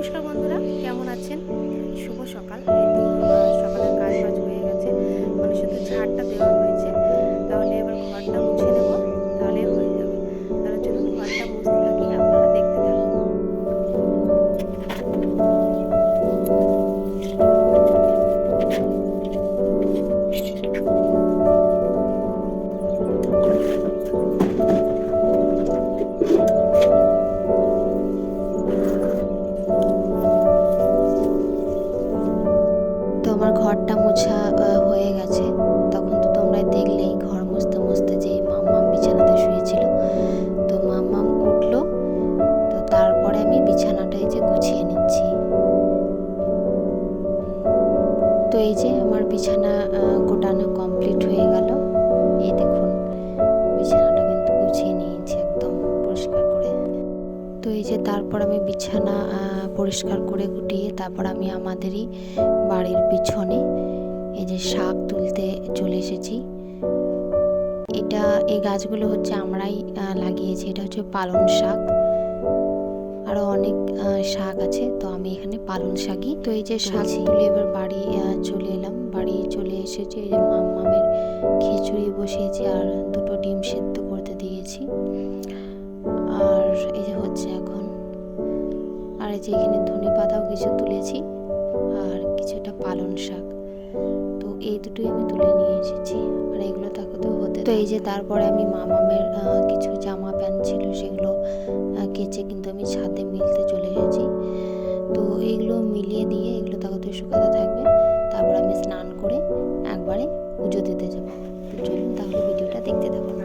নমস্কার বন্ধুরা, কেমন আছেন? শুভ সকাল। এই তো সকালের কাজ বাজ হয়ে গেছে, মানে শুধু ঝাড়টা দেওয়া হয়েছে। তাহলে এবার ঘরটা মুছে নেব, তাহলে হয়ে যাবে। তাহলে চলুন ঘরটা মুছতে থাকি, আপনারা দেখতে থাকুন। তো আমার ঘরটা মোছা হয়ে গেছে। তখন তো তোমরা দেখলেই ঘর মুছতে মুছতে যে মাম্মাম বিছানাতে শুয়েছিল, তো মাম্মাম উঠলো। তো তারপরে আমি বিছানাটা এই যে গুছিয়ে নিচ্ছি। তো এই যে আমার বিছানা গোটানো কমপ্লিট হয়ে গেল। এই দেখুন, বিছানাটা কিন্তু গুছিয়ে নিয়েছি একদম পরিষ্কার করে। তো এই যে তারপর আমি বিছানা পরিষ্কার করে গুটিয়ে তারপর আমি আমাদেরই বাড়ির পিছনে এই যে শাক তুলতে চলে এসেছি। এই গাছগুলো হচ্ছে আমরাই লাগিয়েছি। এটা হচ্ছে পালং শাক, আরও অনেক শাক আছে, তো আমি এখানে পালং শাকই। তো এই যে শাক তুলে এবার বাড়ি চলে এলাম। বাড়ি চলে এসেছি, এই যে মামের খিচুড়ি বসিয়েছি আর দুটো ডিম সেদ্ধ করতে দিয়েছি। আর এই যে হচ্ছে এখন, আর এই যে এখানে ধনে পাতাও কিছু তুলেছি আর কিছুটা পালং শাক। তো এই দুটোই আমি তুলে নিয়ে এসেছি, আর এগুলো তাকে হতে। তো এই যে তারপরে আমি মামামের কিছু জামা প্যান্ট ছিল সেগুলো কেচে কিন্তু আমি ছাদে মিলতে চলে এসেছি। তো এইগুলো মিলিয়ে দিয়ে এগুলো তাকে শুকাতে থাকবে। তারপর আমি স্নান করে একবারে পুজো দিতে যাব। তো চলুন তাহলে ভিডিওটা দেখতে থাকুন।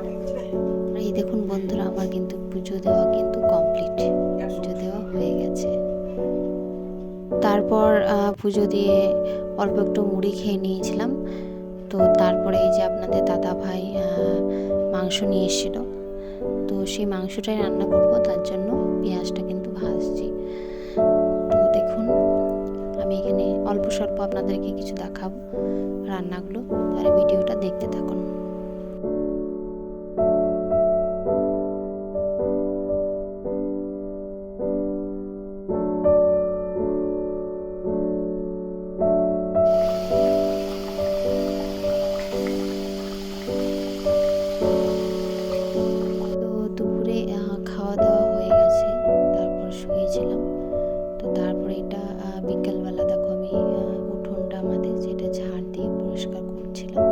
আর এই দেখুন বন্ধুরা, আমার কিন্তু পুজো দেওয়া কিন্তু কমপ্লিট, পুজো দেওয়া হয়ে গেছে। তারপর পুজো দিয়ে অল্প একটু মুড়ি খেয়ে নিয়েছিলাম। তো তারপরে এই যে আপনাদের দাদা ভাই মাংস নিয়ে এসেছিলো, তো সেই মাংসটাই রান্না করব, তার জন্য পেঁয়াজটা কিন্তু ভাজছি। তো দেখুন, আমি এখানে অল্প স্বল্প আপনাদেরকে কিছু দেখাবো রান্নাগুলো, তাহলে ভিডিওটা দেখতে থাকুন। দুপুরে খাওয়া দাওয়া হয়ে গেছে, তারপর শুয়েছিলাম। তো তারপরে এটা বিকেলবেলা দেখো আমি উঠোনটা আমাদের যেটা ঝাড় দিয়ে পরিষ্কার করছিলাম।